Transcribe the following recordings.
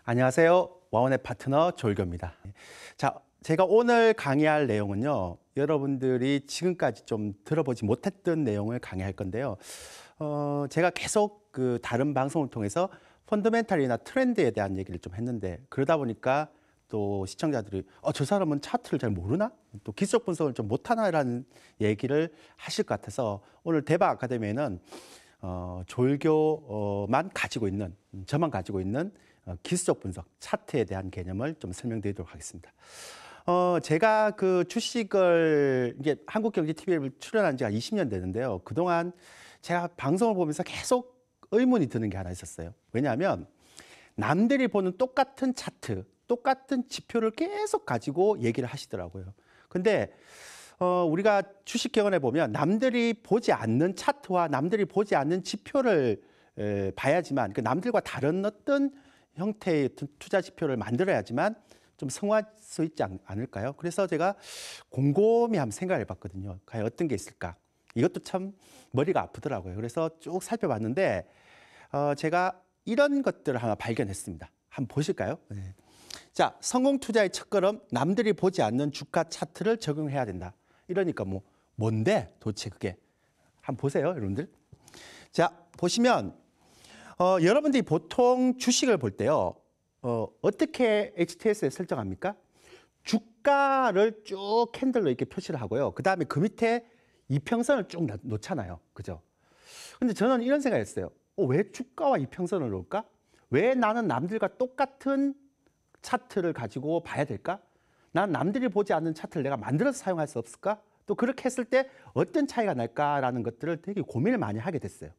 안녕하세요. 와원의 파트너 조일교입니다. 자, 제가 오늘 강의할 내용은요. 여러분들이 지금까지 좀 들어보지 못했던 내용을 강의할 건데요. 제가 계속 그 다른 방송을 통해서 펀더멘탈이나 트렌드에 대한 얘기를 좀 했는데 그러다 보니까 또 시청자들이 저 사람은 차트를 잘 모르나? 또 기술적 분석을 좀 못하나라는 얘기를 하실 것 같아서 오늘 대박 아카데미에는 조일교만 가지고 있는, 저만 가지고 있는 기술적 분석, 차트에 대한 개념을 좀 설명드리도록 하겠습니다. 제가 그 주식을 이게 한국경제TV에 출연한 지가 20년 되는데요. 그동안 제가 방송을 보면서 계속 의문이 드는 게 하나 있었어요. 왜냐하면 남들이 보는 똑같은 차트, 똑같은 지표를 계속 가지고 얘기를 하시더라고요. 근데 우리가 주식경원에 보면 남들이 보지 않는 차트와 남들이 보지 않는 지표를 봐야지만 그 남들과 다른 어떤 형태의 투자 지표를 만들어야지만 좀 성공할 수 있지 않을까요? 그래서 제가 곰곰이 한번 생각을 해봤거든요. 과연 어떤 게 있을까? 이것도 참 머리가 아프더라고요. 그래서 쭉 살펴봤는데 제가 이런 것들을 하나 발견했습니다. 한번 보실까요? 네. 자, 성공 투자의 첫걸음, 남들이 보지 않는 주가 차트를 적용해야 된다. 이러니까 뭔데 도대체 그게? 한번 보세요, 여러분들. 자, 보시면 여러분들이 보통 주식을 볼 때요. 어떻게 HTS에 설정합니까? 주가를 쭉 캔들로 이렇게 표시를 하고요. 그 다음에 그 밑에 이평선을 쭉 놓잖아요. 그죠? 근데 저는 이런 생각을 했어요. 왜 주가와 이평선을 놓을까? 왜 나는 남들과 똑같은 차트를 가지고 봐야 될까? 난 남들이 보지 않는 차트를 내가 만들어서 사용할 수 없을까? 또 그렇게 했을 때 어떤 차이가 날까라는 것들을 되게 고민을 많이 하게 됐어요.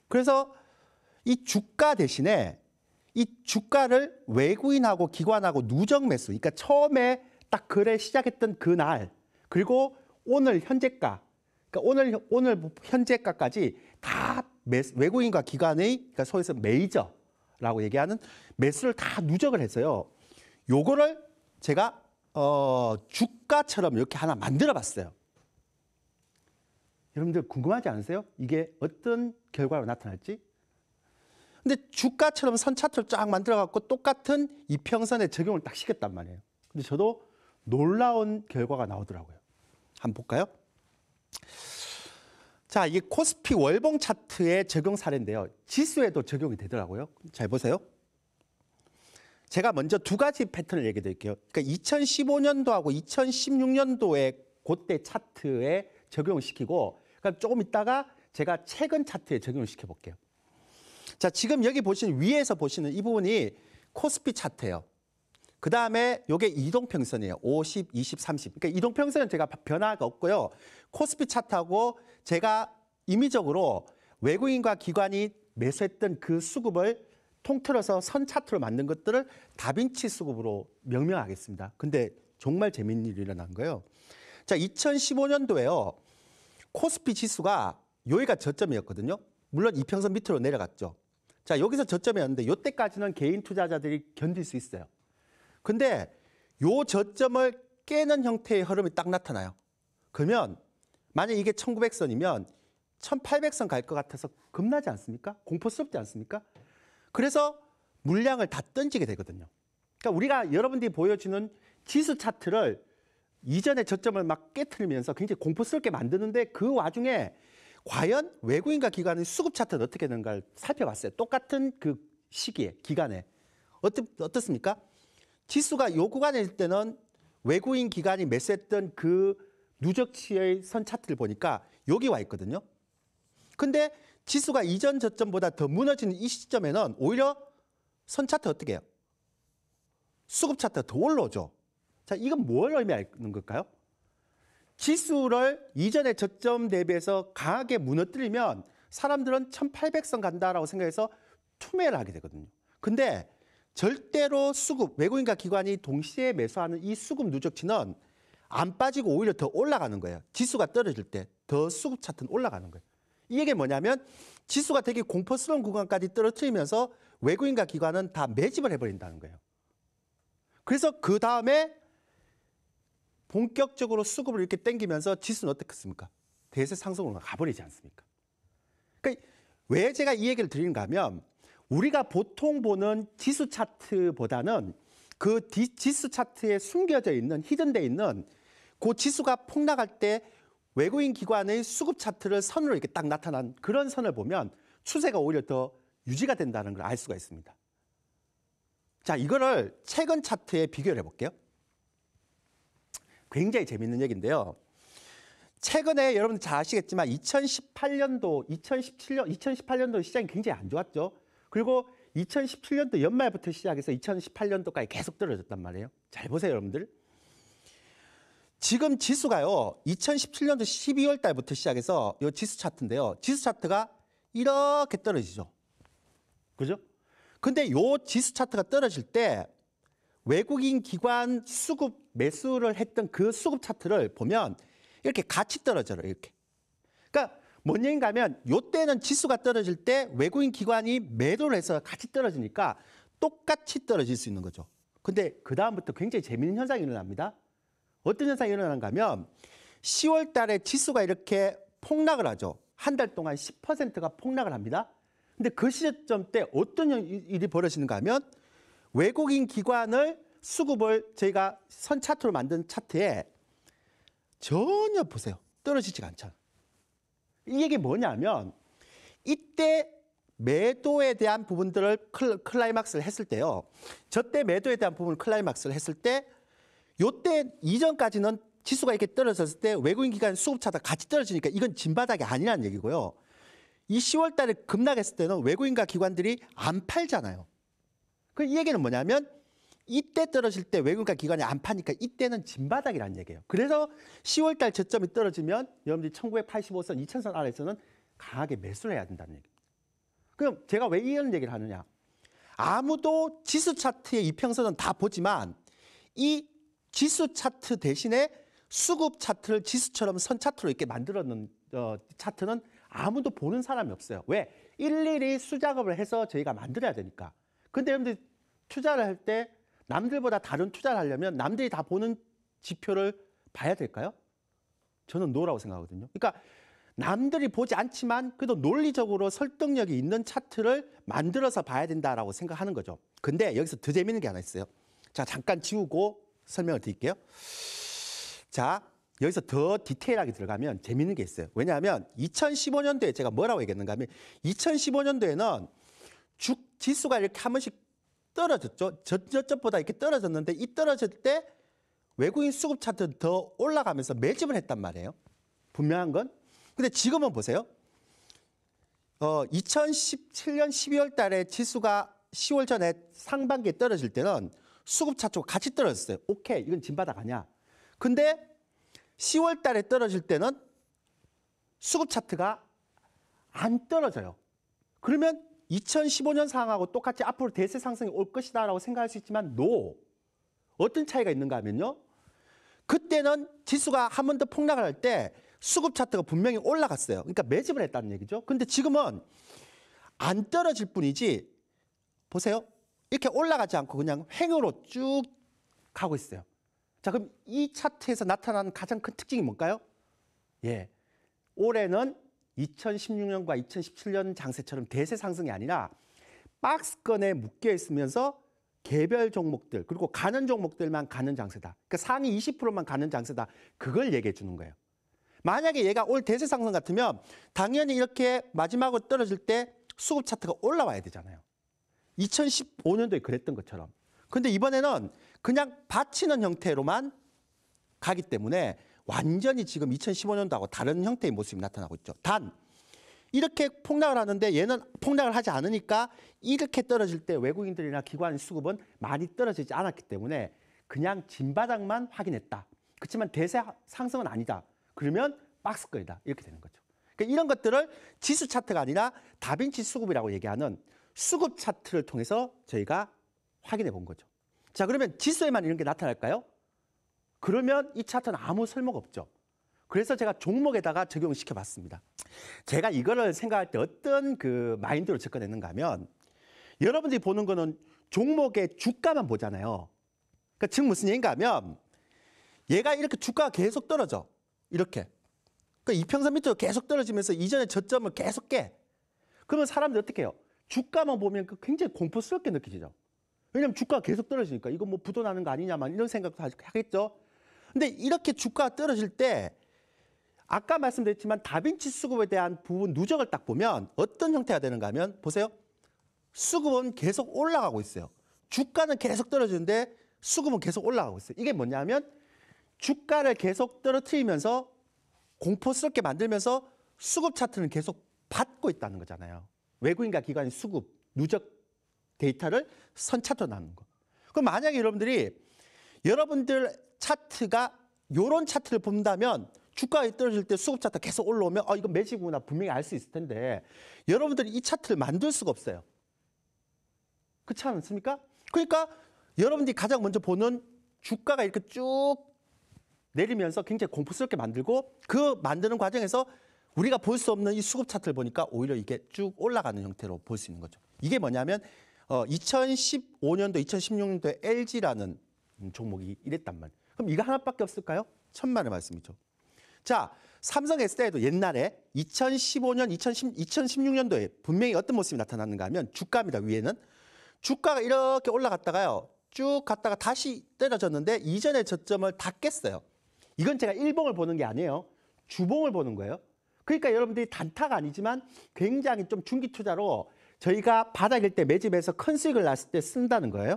그래서 이 주가 대신에 이 주가를 외국인하고 기관하고 누적 매수, 그러니까 처음에 딱 거래 시작했던 그 날, 그리고 오늘 현재가, 그러니까 오늘 현재가까지 다 외국인과 기관의, 그러니까 소위해서 메이저라고 얘기하는 매수를 다 누적을 했어요. 요거를 제가 주가처럼 이렇게 하나 만들어 봤어요. 여러분들 궁금하지 않으세요? 이게 어떤 결과로 나타날지? 근데 주가처럼 선 차트를 쫙 만들어 갖고 똑같은 이평선에 적용을 딱 시켰단 말이에요. 근데 저도 놀라운 결과가 나오더라고요. 한번 볼까요? 자, 이게 코스피 월봉 차트의 적용 사례인데요. 지수에도 적용이 되더라고요. 잘 보세요. 제가 먼저 두 가지 패턴을 얘기해 드릴게요. 그러니까 2015년도하고 2016년도에 그때 차트에 적용을 시키고, 그럼 조금 있다가 제가 최근 차트에 적용을 시켜 볼게요. 자, 지금 여기 보시는 위에서 보시는 이 부분이 코스피 차트예요. 그 다음에 이게 이동평선이에요. 50, 20, 30. 그러니까 이동평선은 제가 변화가 없고요. 코스피 차트하고 제가 임의적으로 외국인과 기관이 매수했던 그 수급을 통틀어서 선 차트로 만든 것들을 다빈치 수급으로 명명하겠습니다. 근데 정말 재밌는 일이 일어난 거예요. 자, 2015년도에요. 코스피 지수가 여기가 저점이었거든요. 물론 이평선 밑으로 내려갔죠. 자, 여기서 저점이었는데 이때까지는 개인 투자자들이 견딜 수 있어요. 근데 요 저점을 깨는 형태의 흐름이 딱 나타나요. 그러면 만약 이게 1900선이면 1800선 갈 것 같아서 겁나지 않습니까? 공포스럽지 않습니까? 그래서 물량을 다 던지게 되거든요. 그러니까 우리가 여러분들이 보여주는 지수 차트를 이전의 저점을 막 깨트리면서 굉장히 공포스럽게 만드는데 그 와중에 과연 외국인과 기관의 수급 차트는 어떻게 되는가를 살펴봤어요. 똑같은 그 시기에, 기간에. 어떻습니까? 지수가 요 구간일 때는 외국인 기관이 매수했던 그 누적치의 선 차트를 보니까 여기 와 있거든요. 근데 지수가 이전 저점보다 더 무너지는 이 시점에는 오히려 선 차트 어떻게 해요? 수급 차트가 더 올라오죠. 자, 이건 뭘 의미하는 걸까요? 지수를 이전의 저점 대비해서 강하게 무너뜨리면 사람들은 1800선 간다라고 생각해서 투매를 하게 되거든요. 근데 절대로 수급, 외국인과 기관이 동시에 매수하는 이 수급 누적치는 안 빠지고 오히려 더 올라가는 거예요. 지수가 떨어질 때 더 수급 차트는 올라가는 거예요. 이 얘기는 뭐냐면 지수가 되게 공포스러운 구간까지 떨어뜨리면서 외국인과 기관은 다 매집을 해버린다는 거예요. 그래서 그 다음에 본격적으로 수급을 이렇게 당기면서 지수는 어떻겠습니까? 대세 상승으로 가버리지 않습니까? 그러니까 왜 제가 이 얘기를 드리는가 하면 우리가 보통 보는 지수 차트보다는 그 지수 차트에 숨겨져 있는 히든되어 있는 그 지수가 폭락할 때 외국인 기관의 수급 차트를 선으로 이렇게 딱 나타난 그런 선을 보면 추세가 오히려 더 유지가 된다는 걸 알 수가 있습니다. 자, 이거를 최근 차트에 비교를 해볼게요. 굉장히 재밌는 얘기인데요. 최근에 여러분 잘 아시겠지만 2018년도, 2018년도 시장이 굉장히 안 좋았죠. 그리고 2017년도 연말부터 시작해서 2018년도까지 계속 떨어졌단 말이에요. 잘 보세요, 여러분들. 지금 지수가요, 2017년도 12월 달부터 시작해서 이 지수 차트인데요. 지수 차트가 이렇게 떨어지죠. 그죠? 근데 이 지수 차트가 떨어질 때 외국인 기관 수급 매수를 했던 그 수급 차트를 보면 이렇게 같이 떨어져요. 이렇게. 그러니까 뭔 얘기인가 하면 이때는 지수가 떨어질 때 외국인 기관이 매도를 해서 같이 떨어지니까 똑같이 떨어질 수 있는 거죠. 근데 그 다음부터 굉장히 재미있는 현상이 일어납니다. 어떤 현상이 일어나는가 하면 10월 달에 지수가 이렇게 폭락을 하죠. 한 달 동안 10%가 폭락을 합니다. 근데 그 시점 때 어떤 일이 벌어지는가 하면 외국인 기관을 수급을 저희가 선 차트로 만든 차트에 전혀 보세요. 떨어지지가 않잖아요. 이게 뭐냐면 이때 매도에 대한 부분들을 클라이막스를 했을 때요. 저때 매도에 대한 부분을 클라이막스를 했을 때 요때 이전까지는 지수가 이렇게 떨어졌을 때 외국인 기관 수급 차트가 같이 떨어지니까 이건 진바닥이 아니라는 얘기고요. 이 10월 달에 급락했을 때는 외국인과 기관들이 안 팔잖아요. 그 이 얘기는 뭐냐면 이때 떨어질 때 외국인과 기관이 안 파니까 이때는 진바닥이라는 얘기예요. 그래서 10월 달 저점이 떨어지면 여러분들이 1985선, 2000선 아래에서는 강하게 매수를 해야 된다는 얘기입니다. 그럼 제가 왜 이런 얘기를 하느냐. 아무도 지수 차트의 이평선은 다 보지만 이 지수 차트 대신에 수급 차트를 지수처럼 선 차트로 이렇게 만들어놓은 차트는 아무도 보는 사람이 없어요. 왜? 일일이 수작업을 해서 저희가 만들어야 되니까. 근데 여러분들 투자를 할 때 남들보다 다른 투자를 하려면 남들이 다 보는 지표를 봐야 될까요? 저는 노라고 생각하거든요. 그러니까 남들이 보지 않지만 그래도 논리적으로 설득력이 있는 차트를 만들어서 봐야 된다라고 생각하는 거죠. 근데 여기서 더 재밌는 게 하나 있어요. 자, 잠깐 지우고 설명을 드릴게요. 자, 여기서 더 디테일하게 들어가면 재밌는 게 있어요. 왜냐하면 2015년도에 제가 뭐라고 얘기했는가 하면 2015년도에는 지수가 이렇게 한 번씩 떨어졌죠. 저점보다 이렇게 떨어졌는데 이 떨어질 때 외국인 수급 차트 더 올라가면서 매집을 했단 말이에요. 분명한 건. 근데 지금은 보세요. 2017년 12월 달에 지수가 10월 전에 상반기에 떨어질 때는 수급 차트가 같이 떨어졌어요. 오케이, 이건 진바닥 아니야. 근데 10월 달에 떨어질 때는 수급 차트가 안 떨어져요. 그러면 2015년 상황하고 똑같이 앞으로 대세 상승이 올 것이다라고 생각할 수 있지만 no. 어떤 차이가 있는가 하면요. 그때는 지수가 한 번 더 폭락을 할 때 수급 차트가 분명히 올라갔어요. 그러니까 매집을 했다는 얘기죠. 근데 지금은 안 떨어질 뿐이지 보세요. 이렇게 올라가지 않고 그냥 횡으로 쭉 가고 있어요. 자, 그럼 이 차트에서 나타나는 가장 큰 특징이 뭘까요? 예, 올해는 2016년과 2017년 장세처럼 대세 상승이 아니라 박스권에 묶여 있으면서 개별 종목들 그리고 가는 종목들만 가는 장세다. 그러니까 상위 20%만 가는 장세다. 그걸 얘기해 주는 거예요. 만약에 얘가 올 대세 상승 같으면 당연히 이렇게 마지막으로 떨어질 때 수급 차트가 올라와야 되잖아요. 2015년도에 그랬던 것처럼. 근데 이번에는 그냥 받치는 형태로만 가기 때문에 완전히 지금 2015년도하고 다른 형태의 모습이 나타나고 있죠. 단 이렇게 폭락을 하는데 얘는 폭락을 하지 않으니까 이렇게 떨어질 때 외국인들이나 기관 수급은 많이 떨어지지 않았기 때문에 그냥 진바닥만 확인했다. 그렇지만 대세 상승은 아니다. 그러면 박스권이다. 이렇게 되는 거죠. 그러니까 이런 것들을 지수 차트가 아니라 다빈치 수급이라고 얘기하는 수급 차트를 통해서 저희가 확인해 본 거죠. 자, 그러면 지수에만 이런 게 나타날까요? 그러면 이 차트는 아무 쓸모가 없죠. 그래서 제가 종목에다가 적용을 시켜봤습니다. 제가 이거를 생각할 때 어떤 그 마인드로 접근했는가 하면 여러분들이 보는 거는 종목의 주가만 보잖아요. 그러니까 즉 무슨 얘기인가 하면 얘가 이렇게 주가가 계속 떨어져. 이렇게. 그러니까 이평선 밑으로 계속 떨어지면서 이전의 저점을 계속 깨. 그러면 사람들이 어떻게 해요? 주가만 보면 굉장히 공포스럽게 느껴지죠. 왜냐하면 주가가 계속 떨어지니까 이거 뭐 부도나는 거 아니냐만 이런 생각도 하겠죠. 근데 이렇게 주가가 떨어질 때 아까 말씀드렸지만 다빈치 수급에 대한 부분 누적을 딱 보면 어떤 형태가 되는가 하면 보세요. 수급은 계속 올라가고 있어요. 주가는 계속 떨어지는데 수급은 계속 올라가고 있어요. 이게 뭐냐면 주가를 계속 떨어뜨리면서 공포스럽게 만들면서 수급 차트는 계속 받고 있다는 거잖아요. 외국인과 기관의 수급, 누적 데이터를 선 차트로 나누는 거. 그럼 만약에 여러분들 차트가 이런 차트를 본다면 주가가 떨어질 때 수급 차트 계속 올라오면 이거 매집이구나 분명히 알 수 있을 텐데 여러분들이 이 차트를 만들 수가 없어요. 그렇지 않습니까? 그러니까 여러분들이 가장 먼저 보는 주가가 이렇게 쭉 내리면서 굉장히 공포스럽게 만들고 그 만드는 과정에서 우리가 볼 수 없는 이 수급 차트를 보니까 오히려 이게 쭉 올라가는 형태로 볼 수 있는 거죠. 이게 뭐냐면 2015년도, 2016년도에 LG라는 종목이 이랬단 말이에요. 그럼 이거 하나밖에 없을까요? 천만의 말씀이죠. 자, 삼성 SDI도 옛날에 2015년, 2016년도에 분명히 어떤 모습이 나타났는가 하면 주가입니다. 위에는. 주가가 이렇게 올라갔다가요. 쭉 갔다가 다시 떨어졌는데 이전의 저점을 다 깼어요. 이건 제가 일봉을 보는 게 아니에요. 주봉을 보는 거예요. 그러니까 여러분들이 단타가 아니지만 굉장히 좀 중기 투자로 저희가 바닥일 때 매집해서 큰 수익을 났을 때 쓴다는 거예요.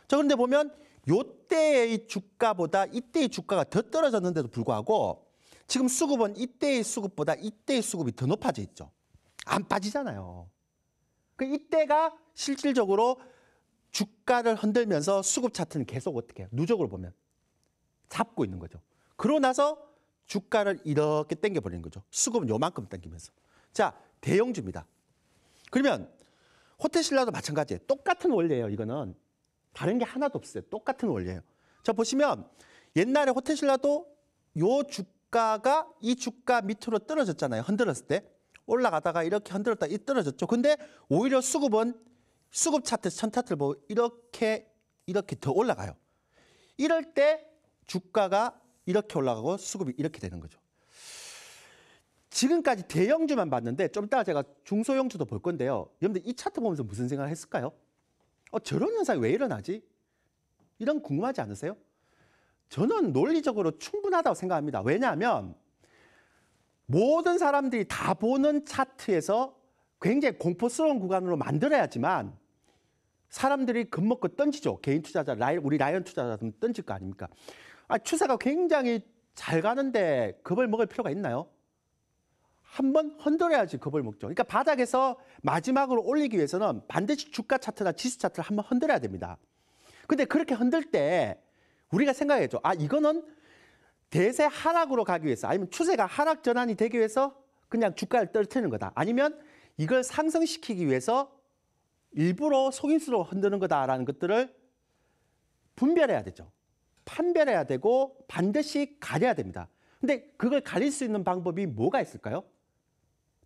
자, 그런데 보면 요때의 주가보다 이때의 주가가 더 떨어졌는데도 불구하고 지금 수급은 이때의 수급보다 이때의 수급이 더 높아져 있죠. 안 빠지잖아요. 이때가 실질적으로 주가를 흔들면서 수급 차트는 계속 어떻게 해요? 누적으로 보면 잡고 있는 거죠. 그러고 나서 주가를 이렇게 당겨버리는 거죠. 수급은 요만큼 당기면서. 자, 대형주입니다. 그러면 호텔신라도 마찬가지예요. 똑같은 원리예요. 이거는 다른 게 하나도 없어요. 똑같은 원리예요. 자, 보시면 옛날에 호텔신라도 요 주가가 이 주가 밑으로 떨어졌잖아요. 흔들었을 때. 올라가다가 이렇게 흔들었다가 이 떨어졌죠. 근데 오히려 수급은 수급 차트, 천 차트를 보고 이렇게 더 올라가요. 이럴 때 주가가 이렇게 올라가고 수급이 이렇게 되는 거죠. 지금까지 대형주만 봤는데 좀 이따가 제가 중소형주도 볼 건데요. 여러분들 이 차트 보면서 무슨 생각을 했을까요? 저런 현상이 왜 일어나지? 이런 궁금하지 않으세요? 저는 논리적으로 충분하다고 생각합니다. 왜냐하면 모든 사람들이 다 보는 차트에서 굉장히 공포스러운 구간으로 만들어야지만 사람들이 겁먹고 던지죠. 개인 투자자, 우리 라이언 투자자들은 던질 거 아닙니까? 추세가 굉장히 잘 가는데 겁을 먹을 필요가 있나요? 한번 흔들어야지 겁을 먹죠. 그러니까 바닥에서 마지막으로 올리기 위해서는 반드시 주가 차트나 지수 차트를 한번 흔들어야 됩니다. 근데 그렇게 흔들 때 우리가 생각해야죠. 이거는 대세 하락으로 가기 위해서 아니면 추세가 하락 전환이 되기 위해서 그냥 주가를 떨어뜨리는 거다. 아니면 이걸 상승시키기 위해서 일부러 속임수로 흔드는 거다라는 것들을 분별해야 되죠. 판별해야 되고 반드시 가려야 됩니다. 근데 그걸 가릴 수 있는 방법이 뭐가 있을까요?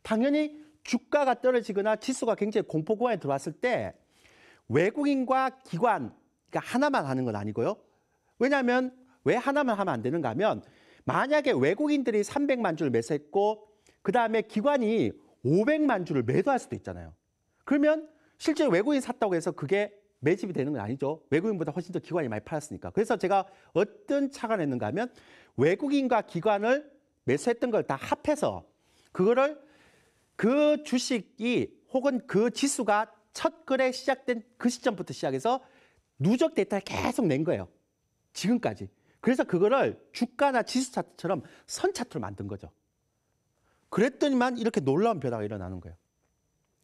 당연히 주가가 떨어지거나 지수가 굉장히 공포 구간에 들어왔을 때 외국인과 기관, 그러니까 하나만 하는 건 아니고요. 왜냐하면 왜 하나만 하면 안 되는가 하면 만약에 외국인들이 300만 주를 매수했고 그다음에 기관이 500만 주를 매도할 수도 있잖아요. 그러면 실제 외국인이 샀다고 해서 그게 매집이 되는 건 아니죠. 외국인보다 훨씬 더 기관이 많이 팔았으니까. 그래서 제가 어떤 차가 냈는가 하면 외국인과 기관을 매수했던 걸 다 합해서 그거를 그 주식이 혹은 그 지수가 첫 거래 시작된 그 시점부터 시작해서 누적 데이터를 계속 낸 거예요. 지금까지. 그래서 그거를 주가나 지수 차트처럼 선 차트로 만든 거죠. 그랬더니만 이렇게 놀라운 변화가 일어나는 거예요.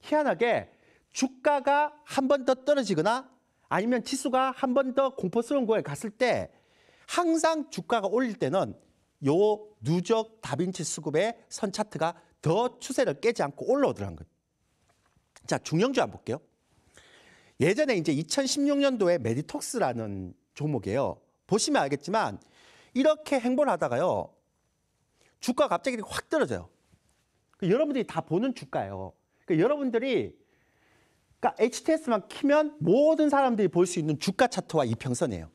희한하게 주가가 한 번 더 떨어지거나 아니면 지수가 한 번 더 공포스러운 구간에 갔을 때 항상 주가가 올릴 때는 요 누적 다빈치 수급의 선 차트가 더 추세를 깨지 않고 올라오더라는 거예요. 자, 중형주 한번 볼게요. 예전에 이제 2016년도에 메디톡스라는 종목이에요. 보시면 알겠지만 이렇게 행보를 하다가요. 주가가 갑자기 확 떨어져요. 여러분들이 다 보는 주가예요. 그러니까 여러분들이 HTS만 키면 모든 사람들이 볼 수 있는 주가 차트와 이평선이에요.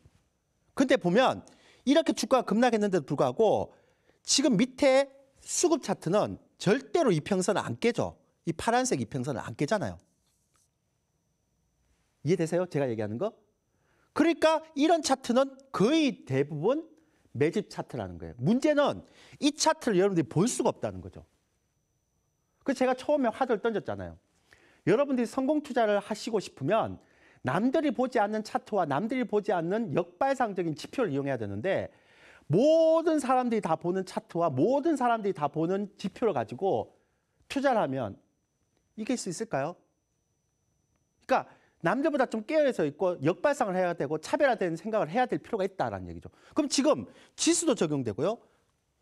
근데 보면 이렇게 주가가 급락했는데도 불구하고 지금 밑에 수급 차트는 절대로 이평선을 안 깨죠. 이 파란색 이평선을 안 깨잖아요. 이해되세요? 제가 얘기하는 거? 그러니까 이런 차트는 거의 대부분 매집 차트라는 거예요. 문제는 이 차트를 여러분들이 볼 수가 없다는 거죠. 그래서 제가 처음에 화두를 던졌잖아요. 여러분들이 성공 투자를 하시고 싶으면 남들이 보지 않는 차트와 남들이 보지 않는 역발상적인 지표를 이용해야 되는데 모든 사람들이 다 보는 차트와 모든 사람들이 다 보는 지표를 가지고 투자를 하면 이길 수 있을까요? 그러니까 남들보다 좀 깨어서 있고 역발상을 해야 되고 차별화된 생각을 해야 될 필요가 있다는 얘기죠. 그럼 지금 지수도 적용되고요.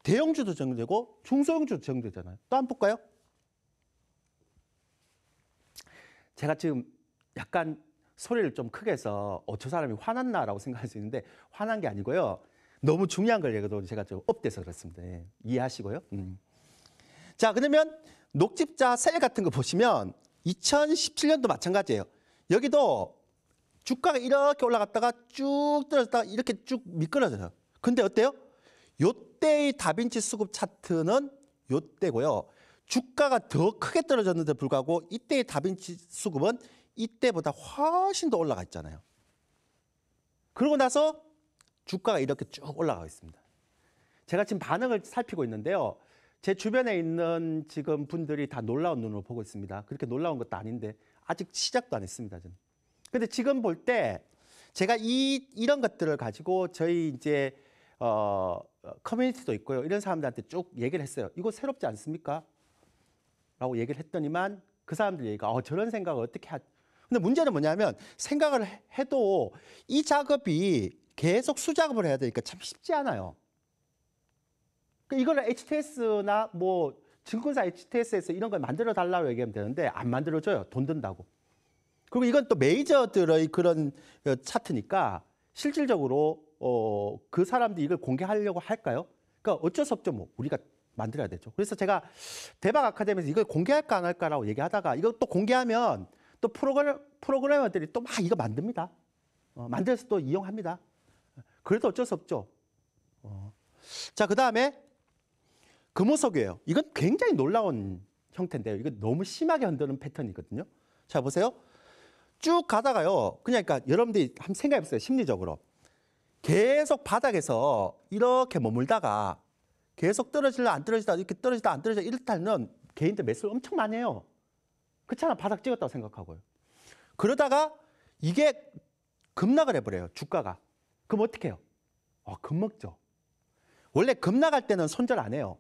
대형주도 적용되고 중소형주도 적용되잖아요. 또 한번 볼까요? 제가 지금 약간 소리를 좀 크게 해서 저 사람이 화났나라고 생각할 수 있는데 화난 게 아니고요. 너무 중요한 걸 얘기해도 제가 좀 업돼서 그렇습니다. 예. 이해하시고요. 자, 그러면 녹집자 셀 같은 거 보시면 2017년도 마찬가지예요. 여기도 주가가 이렇게 올라갔다가 쭉 떨어졌다가 이렇게 쭉 미끄러져요. 근데 어때요? 요때의 다빈치 수급 차트는 요때고요. 주가가 더 크게 떨어졌는데 불구하고 이때의 다빈치 수급은 이때보다 훨씬 더 올라가 있잖아요. 그러고 나서 주가가 이렇게 쭉 올라가고 있습니다. 제가 지금 반응을 살피고 있는데요. 제 주변에 있는 지금 분들이 다 놀라운 눈으로 보고 있습니다. 그렇게 놀라운 것도 아닌데 아직 시작도 안 했습니다. 저는. 근데 지금 볼 때 제가 이런 것들을 가지고 저희 이제 커뮤니티도 있고요. 이런 사람들한테 쭉 얘기를 했어요. 이거 새롭지 않습니까? 라고 얘기를 했더니만 그 사람들 얘기가 저런 생각을 어떻게 근데 문제는 뭐냐면 생각을 해도 이 작업이 계속 수작업을 해야 되니까 참 쉽지 않아요. 이거를 HTS나 뭐 증권사 HTS에서 이런 걸 만들어 달라고 얘기하면 되는데 안 만들어줘요. 돈 든다고. 그리고 이건 또 메이저들의 그런 차트니까 실질적으로 그 사람들이 이걸 공개하려고 할까요? 그러니까 어쩔 수 없죠. 뭐 우리가 만들어야 되죠. 그래서 제가 대박 아카데미에서 이걸 공개할까 안 할까라고 얘기하다가 이거 또 공개하면 또 프로그래머들이 또 막 이거 만듭니다. 만들어서 또 이용합니다. 그래도 어쩔 수 없죠. 자, 그 다음에 금호석이에요. 이건 굉장히 놀라운 형태인데요. 이거 너무 심하게 흔드는 패턴이거든요. 자, 보세요. 쭉 가다가요. 그러니까 여러분들이 한번 생각해 보세요. 심리적으로. 계속 바닥에서 이렇게 머물다가 계속 떨어질라 안 떨어지다 이렇게 떨어지다 안 떨어지다 이럴 때는 개인들 매수를 엄청 많이 해요. 그렇잖아. 바닥 찍었다고 생각하고요. 그러다가 이게 급락을 해버려요. 주가가. 그럼 어떻게 해요? 급먹죠. 원래 급락할 때는 손절 안 해요.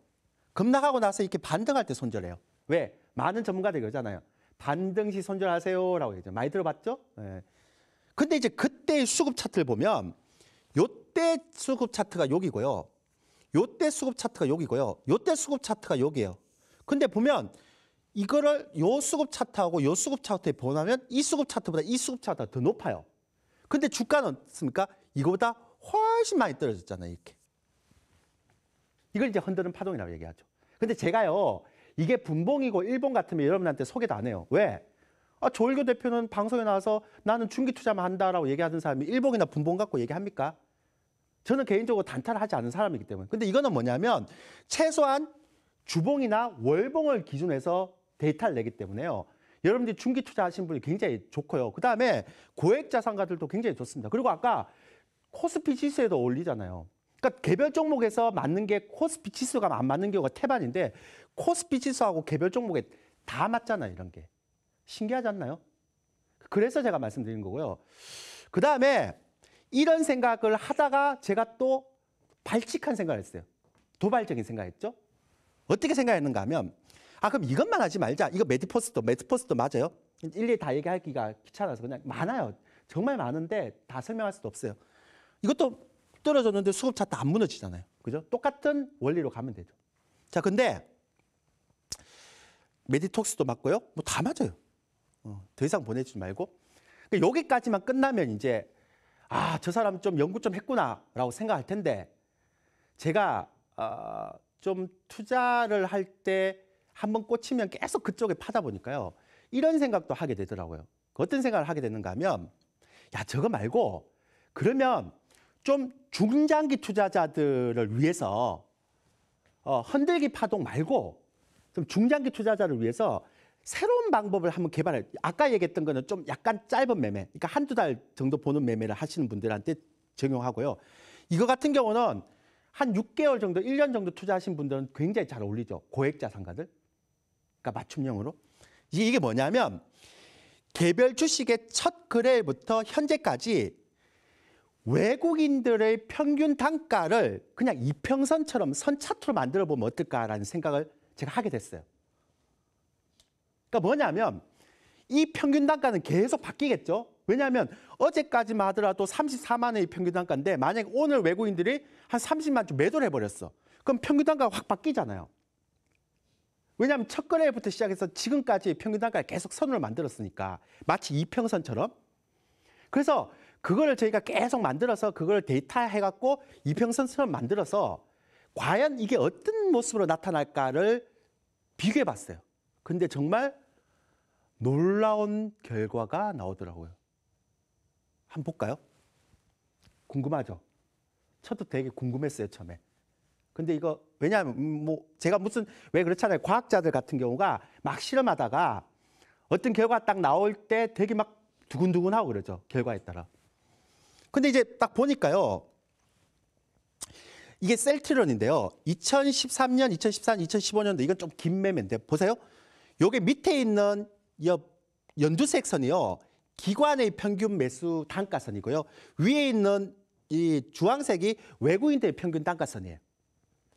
급락하고 나서 이렇게 반등할 때 손절해요. 왜? 많은 전문가들이 그러잖아요. 반등 시 손절하세요라고 얘기하죠. 많이 들어봤죠? 네. 근데 이제 그때의 수급 차트를 보면 요때 수급 차트가 여기고요. 요때 수급 차트가 여기고요. 요때 수급 차트가 여기예요. 근데 보면 이거를 요 수급 차트하고 요 수급 차트에 보면 이 수급 차트보다 이 수급 차트가 더 높아요. 근데 주가는 어떻습니까? 이거보다 훨씬 많이 떨어졌잖아요. 이렇게. 이걸 이제 흔드는 파동이라고 얘기하죠. 근데 제가요. 이게 분봉이고 일본 같으면 여러분한테 소개도 안 해요. 왜? 조일교 대표는 방송에 나와서 나는 중기 투자만 한다라고 얘기하던 사람이 일봉이나 분봉 갖고 얘기합니까? 저는 개인적으로 단타를 하지 않은 사람이기 때문에. 근데 이거는 뭐냐면 최소한 주봉이나 월봉을 기준해서 데이터를 내기 때문에요. 여러분들이 중기 투자하시는 분이 굉장히 좋고요. 그다음에 고액 자산가들도 굉장히 좋습니다. 그리고 아까 코스피 지수에도 어울리잖아요. 그러니까 개별 종목에서 맞는 게 코스피 지수가 안 맞는 경우가 태반인데 코스피 지수하고 개별 종목에 다 맞잖아요. 이런 게. 신기하지 않나요? 그래서 제가 말씀드린 거고요. 그다음에 이런 생각을 하다가 제가 또 발칙한 생각을 했어요. 도발적인 생각했죠. 어떻게 생각했는가 하면 그럼 이것만 하지 말자. 이거 매트포스트 맞아요. 일일이 다 얘기하기가 귀찮아서 그냥 많아요. 정말 많은데 다 설명할 수도 없어요. 이것도 떨어졌는데 수급 차트 안 무너지잖아요. 그죠? 똑같은 원리로 가면 되죠. 자, 근데 메디톡스도 맞고요. 뭐 다 맞아요. 더 이상 보내주지 말고. 그러니까 여기까지만 끝나면 이제 저 사람 좀 연구 좀 했구나라고 생각할 텐데 제가 좀 투자를 할 때 한번 꽂히면 계속 그쪽에 파다 보니까요. 이런 생각도 하게 되더라고요. 어떤 생각을 하게 되는가 하면 저거 말고 그러면 좀 중장기 투자자들을 위해서 흔들기 파동 말고 좀 중장기 투자자를 위해서 새로운 방법을 한번 개발해요. 아까 얘기했던 거는 좀 약간 짧은 매매, 그러니까 한두 달 정도 보는 매매를 하시는 분들한테 적용하고요. 이거 같은 경우는 한 6개월 정도, 1년 정도 투자하신 분들은 굉장히 잘 어울리죠. 고액 자산가들. 그러니까 맞춤형으로. 이게 뭐냐면 개별 주식의 첫 거래일부터 현재까지 외국인들의 평균 단가를 그냥 이평선처럼 선 차트로 만들어 보면 어떨까라는 생각을 제가 하게 됐어요. 그러니까 뭐냐면 이 평균 단가는 계속 바뀌겠죠. 왜냐하면 어제까지만 하더라도 34만 원의 평균 단가인데 만약에 오늘 외국인들이 한 30만 주 매도를 해버렸어. 그럼 평균 단가가 확 바뀌잖아요. 왜냐하면 첫 거래부터 시작해서 지금까지 평균 단가를 계속 선으로 만들었으니까 마치 이평선처럼. 그래서 그거를 저희가 계속 만들어서 그걸 데이터해갖고 이평선처럼 만들어서 과연 이게 어떤 모습으로 나타날까를 비교해봤어요. 근데 정말 놀라운 결과가 나오더라고요. 한번 볼까요? 궁금하죠? 저도 되게 궁금했어요, 처음에. 근데 이거 왜냐하면 뭐 제가 무슨 왜 그렇잖아요. 과학자들 같은 경우가 막 실험하다가 어떤 결과가 딱 나올 때 되게 막 두근두근하고 그러죠. 결과에 따라. 근데 이제 딱 보니까요. 이게 셀트리온인데요. 2013년, 2014년, 2015년도 이건 좀 긴 매매인데 보세요. 요게 밑에 있는 연두색 선이요. 기관의 평균 매수 단가선이고요. 위에 있는 이 주황색이 외국인들의 평균 단가선이에요.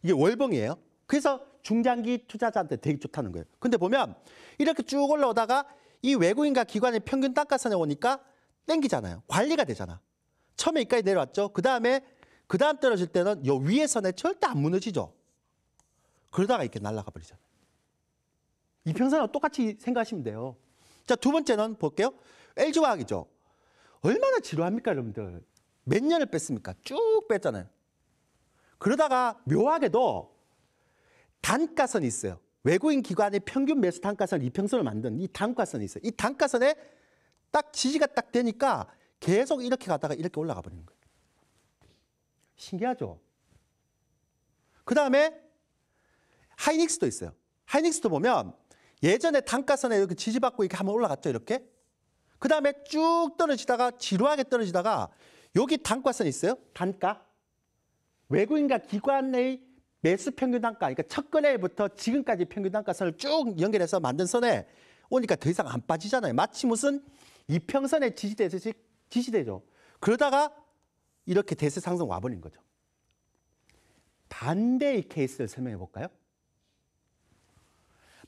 이게 월봉이에요. 그래서 중장기 투자자한테 되게 좋다는 거예요. 근데 보면 이렇게 쭉 올라오다가 이 외국인과 기관의 평균 단가선에 오니까 땡기잖아요. 관리가 되잖아. 처음에 여기까지 내려왔죠. 그 다음 떨어질 때는 요 위에 선에 절대 안 무너지죠. 그러다가 이렇게 날아가 버리잖아요. 이평선하고 똑같이 생각하시면 돼요. 자, 두 번째는 볼게요. LG화학이죠. 얼마나 지루합니까, 여러분들? 몇 년을 뺐습니까? 쭉 뺐잖아요. 그러다가 묘하게도 단가선이 있어요. 외국인 기관의 평균 매수 단가선 이평선을 만든 이 단가선이 있어요. 이 단가선에 딱 지지가 딱 되니까 계속 이렇게 가다가 이렇게 올라가 버리는 거예요. 신기하죠? 그 다음에 하이닉스도 있어요. 하이닉스도 보면 예전에 단가선에 이렇게 지지받고 이렇게 한번 올라갔죠, 이렇게. 그 다음에 쭉 떨어지다가 지루하게 떨어지다가 여기 단가선이 있어요. 단가. 외국인과 기관의 매수 평균 단가, 그러니까 첫 거래부터 지금까지 평균 단가선을 쭉 연결해서 만든 선에 오니까 더 이상 안 빠지잖아요. 마치 무슨 이평선에 지지되듯이 지지되죠. 그러다가 이렇게 대세 상승 와버린 거죠. 반대의 케이스를 설명해 볼까요?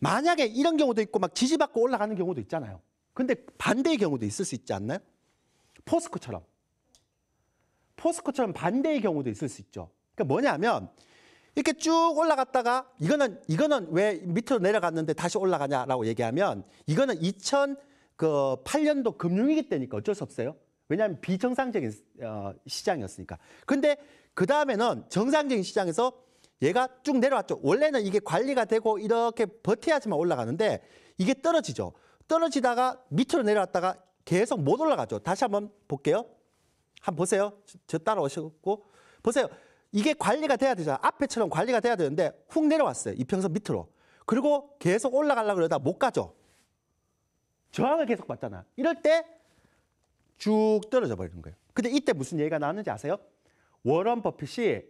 만약에 이런 경우도 있고 막 지지받고 올라가는 경우도 있잖아요. 근데 반대의 경우도 있을 수 있지 않나요? 포스코처럼 반대의 경우도 있을 수 있죠. 그러니까 뭐냐면 이렇게 쭉 올라갔다가 이거는 왜 밑으로 내려갔는데 다시 올라가냐라고 얘기하면 이거는 2008년도 금융위기 때니까 어쩔 수 없어요. 왜냐하면 비정상적인 시장이었으니까. 근데 그 다음에는 정상적인 시장에서 얘가 쭉 내려왔죠. 원래는 이게 관리가 되고 이렇게 버텨야지만 올라가는데 이게 떨어지죠. 떨어지다가 밑으로 내려왔다가 계속 못 올라가죠. 다시 한번 볼게요. 한번 보세요. 저 따라오시고 보세요. 이게 관리가 돼야 되잖아. 앞에처럼 관리가 돼야 되는데 훅 내려왔어요. 이평선 밑으로. 그리고 계속 올라가려고 그러다 못 가죠. 저항을 계속 받잖아. 이럴 때 쭉 떨어져 버리는 거예요. 근데 이때 무슨 얘기가 나왔는지 아세요? 워런 버핏이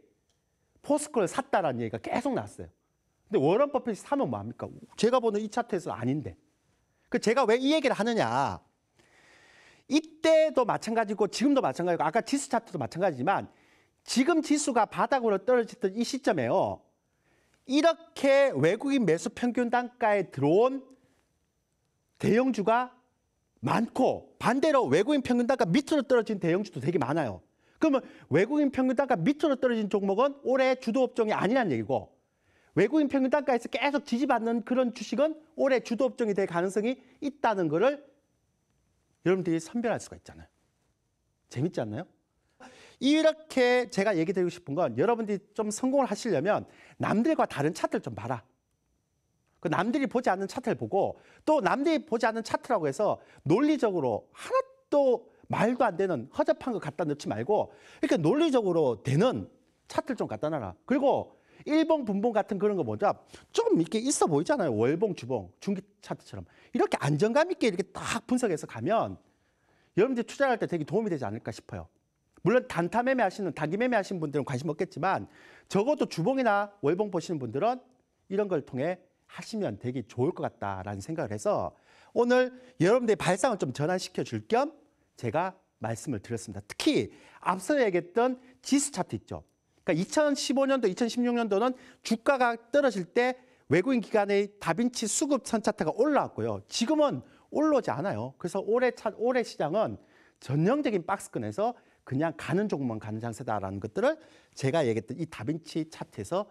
포스코를 샀다라는 얘기가 계속 나왔어요. 근데 워런 버핏이 사면 뭐합니까? 제가 보는 이 차트에서 아닌데. 그 제가 왜 이 얘기를 하느냐. 이때도 마찬가지고 지금도 마찬가지고 아까 지수 차트도 마찬가지지만 지금 지수가 바닥으로 떨어졌던 이 시점에요. 이렇게 외국인 매수 평균 단가에 들어온 대형주가 많고 반대로 외국인 평균 단가 밑으로 떨어진 대형주도 되게 많아요. 그러면 외국인 평균 단가 밑으로 떨어진 종목은 올해 주도 업종이 아니란 얘기고 외국인 평균 단가에서 계속 지지받는 그런 주식은 올해 주도 업종이 될 가능성이 있다는 거를 여러분들이 선별할 수가 있잖아요. 재밌지 않나요? 이렇게 제가 얘기 드리고 싶은 건 여러분들이 좀 성공을 하시려면 남들과 다른 차트를 좀 봐라. 그 남들이 보지 않는 차트를 보고 또 남들이 보지 않는 차트라고 해서 논리적으로 하나도 말도 안 되는 허접한 거 갖다 넣지 말고 이렇게 논리적으로 되는 차트를 좀 갖다 놔라. 그리고 일봉, 분봉 같은 그런 거보다 좀 이렇게 있어 보이잖아요. 월봉, 주봉, 중기 차트처럼. 이렇게 안정감 있게 이렇게 딱 분석해서 가면 여러분들이 투자할 때 되게 도움이 되지 않을까 싶어요. 물론 단타 매매하시는, 단기 매매하시는 분들은 관심 없겠지만 적어도 주봉이나 월봉 보시는 분들은 이런 걸 통해 하시면 되게 좋을 것 같다라는 생각을 해서 오늘 여러분들의 발상을 좀 전환시켜 줄 겸 제가 말씀을 드렸습니다. 특히 앞서 얘기했던 지수 차트 있죠. 그러니까 2015년도, 2016년도는 주가가 떨어질 때 외국인 기관의 다빈치 수급 선 차트가 올라왔고요. 지금은 올라오지 않아요. 그래서 올해 시장은 전형적인 박스권에서 그냥 가는 종목만 가는 장세다라는 것들을 제가 얘기했던 이 다빈치 차트에서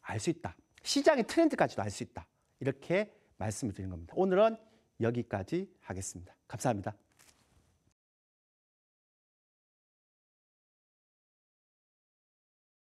알 수 있다. 시장의 트렌드까지도 알 수 있다. 이렇게 말씀을 드린 겁니다. 오늘은 여기까지 하겠습니다. 감사합니다.